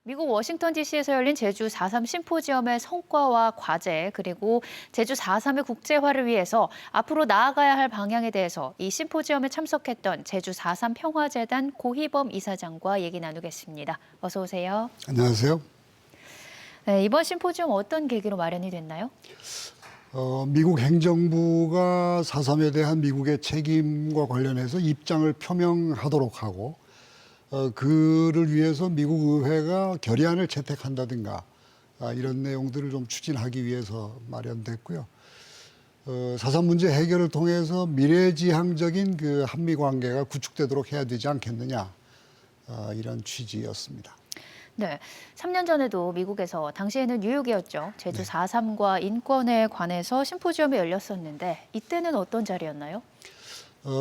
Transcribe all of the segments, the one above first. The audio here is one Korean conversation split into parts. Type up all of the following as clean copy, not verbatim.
미국 워싱턴 DC에서 열린 제주 4.3 심포지엄의 성과와 과제, 그리고 제주 4.3의 국제화를 위해서 앞으로 나아가야 할 방향에 대해서 이 심포지엄에 참석했던 제주 4.3 평화재단 고희범 이사장과 얘기 나누겠습니다. 어서 오세요. 안녕하세요. 네, 이번 심포지엄 어떤 계기로 마련이 됐나요? 미국 행정부가 4.3에 대한 미국의 책임과 관련해서 입장을 표명하도록 하고 그를 위해서 미국 의회가 결의안을 채택한다든가 이런 내용들을 좀 추진하기 위해서 마련됐고요. 4.3 문제 해결을 통해서 미래지향적인 그 한미 관계가 구축되도록 해야 되지 않겠느냐 이런 취지였습니다. 네, 3년 전에도 미국에서 당시에는 뉴욕이었죠. 제주 4.3과 인권에 관해서 심포지엄이 열렸었는데 이때는 어떤 자리였나요?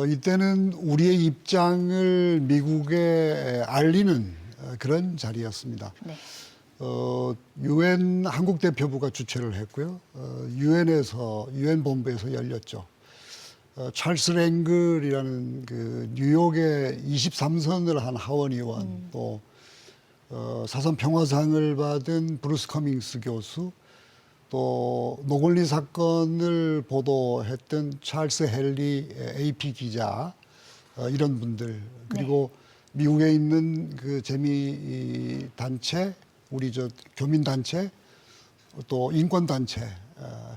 이때는 우리의 입장을 미국에 알리는 그런 자리였습니다. 네. 유엔 한국 대표부가 주최를 했고요. 유엔 본부에서 열렸죠. 찰스 랭글이라는 그 뉴욕의 23선을 한 하원 의원, 또 4.3 평화상을 받은 브루스 커밍스 교수, 또 노골리 사건을 보도했던 찰스 헨리 AP 기자, 이런 분들, 그리고 미국에 있는 그 재미 단체, 우리 교민 단체, 또 인권 단체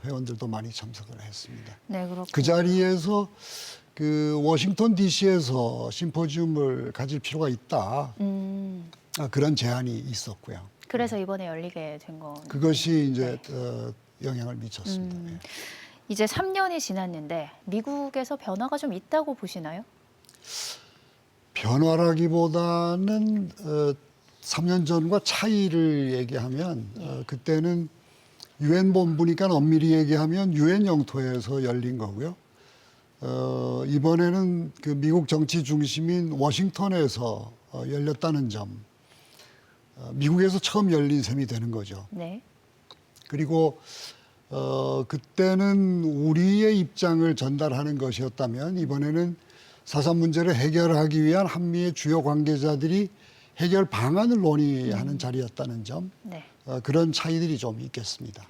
회원들도 많이 참석을 했습니다. 네, 그렇군요. 그 자리에서 그 워싱턴 DC에서 심포지움을 가질 필요가 있다. 그런 제안이 있었고요. 그래서 이번에 열리게 된 거. 그것이 이제 영향을 미쳤습니다. 이제 3년이 지났는데 미국에서 변화가 좀 있다고 보시나요? 변화라기보다는 3년 전과 차이를 얘기하면 그때는 유엔 본부니까 엄밀히 얘기하면 유엔 영토에서 열린 거고요. 이번에는 그 미국 정치 중심인 워싱턴에서 열렸다는 점, 미국에서 처음 열린 셈이 되는 거죠. 네. 그리고 그때는 우리의 입장을 전달하는 것이었다면 이번에는 4.3 문제를 해결하기 위한 한미의 주요 관계자들이 해결 방안을 논의하는 자리였다는 점, 네. 그런 차이들이 좀 있겠습니다.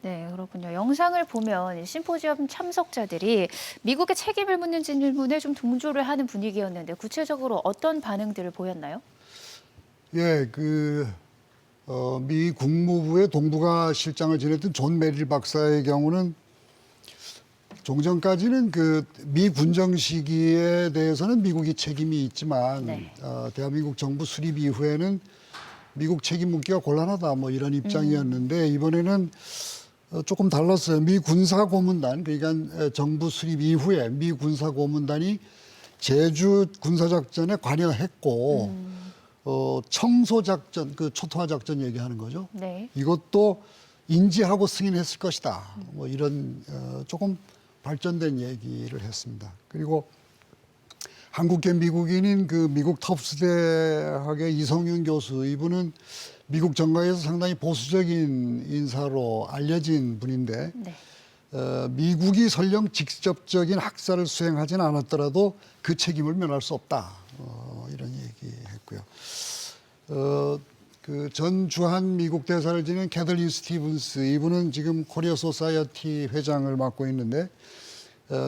네, 그렇군요. 영상을 보면 심포지엄 참석자들이 미국의 책임을 묻는 질문에 좀 동조를 하는 분위기였는데 구체적으로 어떤 반응들을 보였나요? 예, 미 국무부의 동북아 실장을 지냈던 존 메릴 박사의 경우는 종전까지는 그 미 군정 시기에 대해서는 미국이 책임이 있지만 대한민국 정부 수립 이후에는 미국 책임 묻기가 곤란하다 뭐 이런 입장이었는데 이번에는 조금 달랐어요. 미 군사고문단, 그러니까 정부 수립 이후에 미 군사고문단이 제주 군사작전에 관여했고 청소작전, 그 초토화작전 얘기하는 거죠. 네. 이것도 인지하고 승인했을 것이다. 뭐 이런 조금 발전된 얘기를 했습니다. 그리고 한국계 미국인인 그 미국 터프스 대학의 이성윤 교수, 이분은 미국 정가에서 상당히 보수적인 인사로 알려진 분인데 미국이 설령 직접적인 학살을 수행하지는 않았더라도 그 책임을 면할 수 없다. 이런 얘기했고요. 그 전 주한 미국 대사를 지낸 캐들린 스티븐스, 이분은 지금 코리아 소사이어티 회장을 맡고 있는데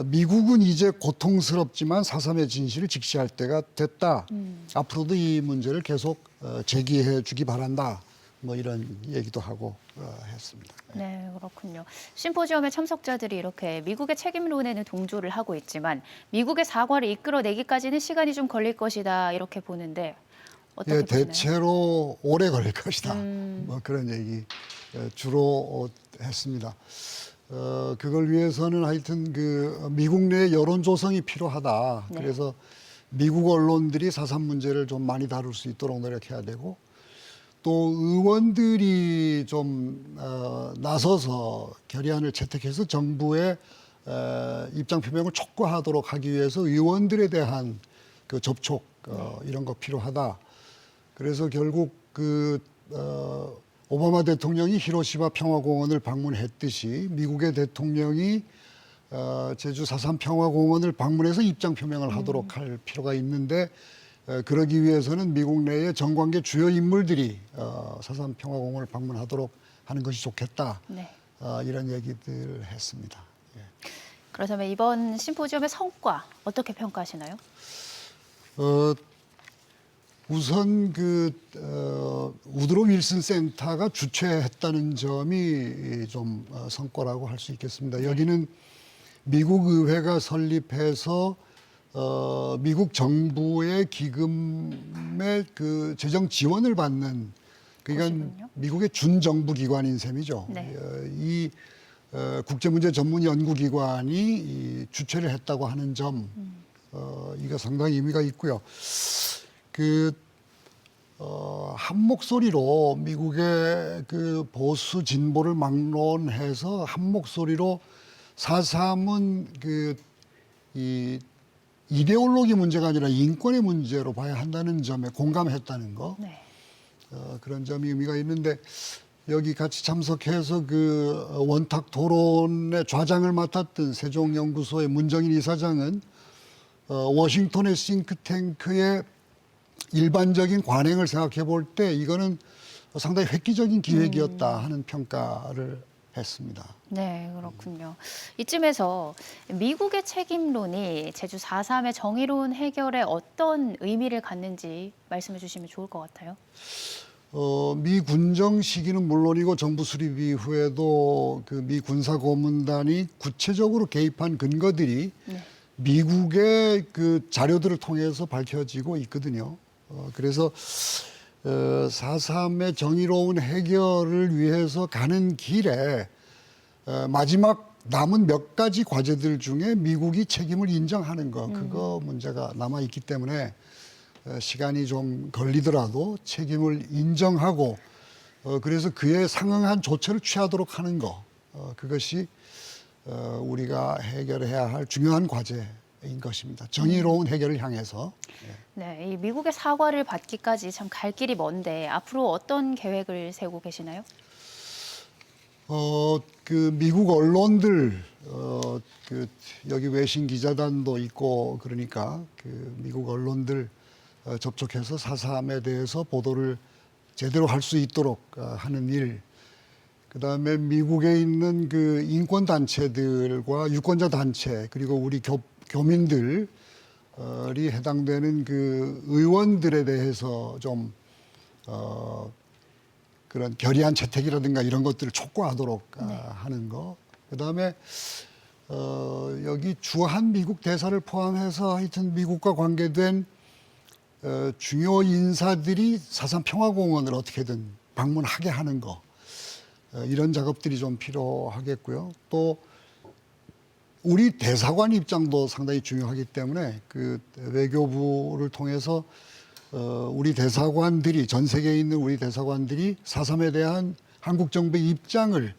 미국은 이제 고통스럽지만 4.3의 진실을 직시할 때가 됐다. 앞으로도 이 문제를 계속 제기해 주기 바란다. 뭐 이런 얘기도 하고 했습니다. 네, 그렇군요. 심포지엄의 참석자들이 이렇게 미국의 책임론에는 동조를 하고 있지만 미국의 사과를 이끌어내기까지는 시간이 좀 걸릴 것이다 이렇게 보는데 어떻게 보시나요? 대체로 오래 걸릴 것이다. 뭐 그런 얘기 주로 했습니다. 그걸 위해서는 하여튼 그 미국 내 여론 조성이 필요하다. 그래서 미국 언론들이 4.3 문제를 좀 많이 다룰 수 있도록 노력해야 되고 또 의원들이 좀 나서서 결의안을 채택해서 정부의 입장 표명을 촉구하도록 하기 위해서 의원들에 대한 그 접촉 이런 거 필요하다. 그래서 결국 오바마 대통령이 히로시마 평화공원을 방문했듯이 미국의 대통령이 제주 4.3 평화공원을 방문해서 입장 표명을 하도록 할 필요가 있는데 그러기 위해서는 미국 내의 정관계 주요 인물들이 4.3 평화공원을 방문하도록 하는 것이 좋겠다. 네. 이런 얘기들을 했습니다. 예. 그렇다면 이번 심포지엄의 성과 어떻게 평가하시나요? 우선 우드로 윌슨 센터가 주최했다는 점이 좀 성과라고 할 수 있겠습니다. 여기는 미국 의회가 설립해서 미국 정부의 기금의 그 재정 지원을 받는 그러니까 곳이군요. 미국의 준정부 기관인 셈이죠. 네. 이 국제문제 전문 연구기관이 이 주최를 했다고 하는 점, 이거 상당히 의미가 있고요. 한 목소리로 미국의 그 보수 진보를 막론해서 한 목소리로 4.3은 이 이데올로기 문제가 아니라 인권의 문제로 봐야 한다는 점에 공감했다는 거. 네. 그런 점이 의미가 있는데 여기 같이 참석해서 그 원탁 토론의 좌장을 맡았던 세종연구소의 문정인 이사장은 워싱턴의 싱크탱크의 일반적인 관행을 생각해 볼 때 이거는 상당히 획기적인 기획이었다 하는 평가를 했습니다. 네, 그렇군요. 이쯤에서 미국의 책임론이 제주 4.3의 정의로운 해결에 어떤 의미를 갖는지 말씀해 주시면 좋을 것 같아요. 미 군정 시기는 물론이고 정부 수립 이후에도 그 미 군사 고문단이 구체적으로 개입한 근거들이 네. 미국의 그 자료들을 통해서 밝혀지고 있거든요. 그래서 4.3의 정의로운 해결을 위해서 가는 길에 마지막 남은 몇 가지 과제들 중에 미국이 책임을 인정하는 거, 그거 문제가 남아 있기 때문에 시간이 좀 걸리더라도 책임을 인정하고 그래서 그에 상응한 조처를 취하도록 하는 거, 그것이 우리가 해결해야 할 중요한 과제인 것입니다. 정의로운 해결을 향해서. 네, 이 미국의 사과를 받기까지 참 갈 길이 먼데 앞으로 어떤 계획을 세우고 계시나요? 미국 언론들, 여기 외신 기자단도 있고 그러니까 미국 언론들 접촉해서 4.3에 대해서 보도를 제대로 할 수 있도록 하는 일, 그다음에 미국에 있는 그 인권 단체들과 유권자 단체 그리고 우리 교민들이 해당되는 그 의원들에 대해서 좀 그런 결의안 채택이라든가 이런 것들을 촉구하도록 하는 거. 그다음에 여기 주한 미국 대사를 포함해서 하여튼 미국과 관계된 중요 인사들이 4.3 평화공원을 어떻게든 방문하게 하는 거. 이런 작업들이 좀 필요하겠고요. 또 우리 대사관 입장도 상당히 중요하기 때문에 그 외교부를 통해서 우리 대사관들이 전 세계에 있는 우리 대사관들이 4.3에 대한 한국 정부의 입장을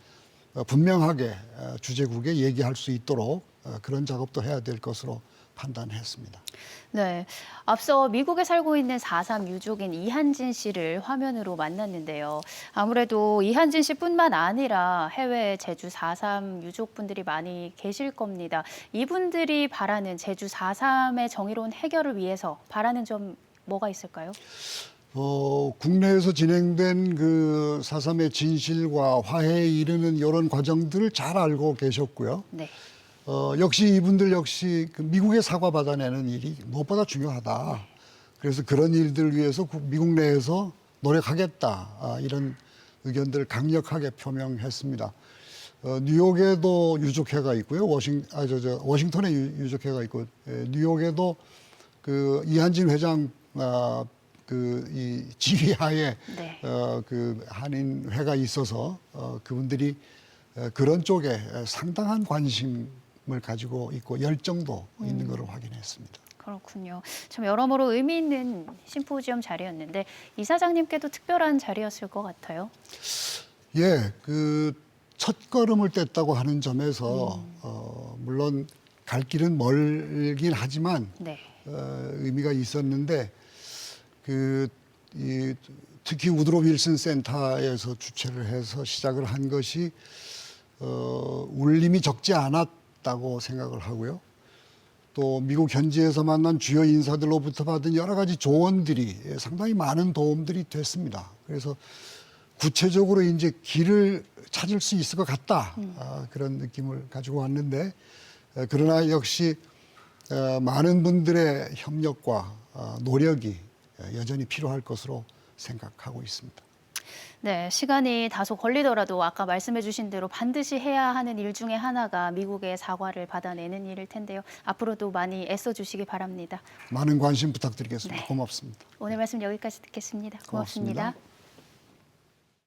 분명하게 주재국에 얘기할 수 있도록 그런 작업도 해야 될 것으로 판단했습니다. 네, 앞서 미국에 살고 있는 4.3 유족인 이한진 씨를 화면으로 만났는데요. 아무래도 이한진 씨뿐만 아니라 해외 제주 4.3 유족분들이 많이 계실 겁니다. 이분들이 바라는 제주 4.3의 정의로운 해결을 위해서 바라는 점 뭐가 있을까요? 국내에서 진행된 그 4.3의 진실과 화해에 이르는 이런 과정들을 잘 알고 계셨고요. 네. 역시 이분들 역시 그 미국의 사과 받아내는 일이 무엇보다 중요하다. 그래서 그런 일들을 위해서 미국 내에서 노력하겠다. 이런 의견들을 강력하게 표명했습니다. 뉴욕에도 유족회가 있고요. 워싱턴에 유족회가 있고, 뉴욕에도 그 이한진 회장 이 지휘하에 네. 그 한인회가 있어서 그분들이 그런 쪽에 상당한 관심을 가지고 있고 열정도 있는 것을 확인했습니다. 그렇군요. 참 여러모로 의미 있는 심포지엄 자리였는데 이사장님께도 특별한 자리였을 것 같아요. 예, 그 첫 걸음을 뗐다고 하는 점에서 물론 갈 길은 멀긴 하지만 네. 의미가 있었는데 특히 우드로 윌슨 센터에서 주최를 해서 시작을 한 것이 울림이 적지 않았다고 생각을 하고요. 또 미국 현지에서 만난 주요 인사들로부터 받은 여러 가지 조언들이 상당히 많은 도움들이 됐습니다. 그래서 구체적으로 이제 길을 찾을 수 있을 것 같다. 그런 느낌을 가지고 왔는데 그러나 역시 많은 분들의 협력과 노력이 여전히 필요할 것으로 생각하고 있습니다. 네, 시간이 다소 걸리더라도 아까 말씀해 주신 대로 반드시 해야 하는 일 중에 하나가 미국의 사과를 받아내는 일일 텐데요. 앞으로도 많이 애써 주시기 바랍니다. 많은 관심 부탁드리겠습니다. 고맙습니다. 오늘 말씀 여기까지 듣겠습니다. 고맙습니다. 고맙습니다.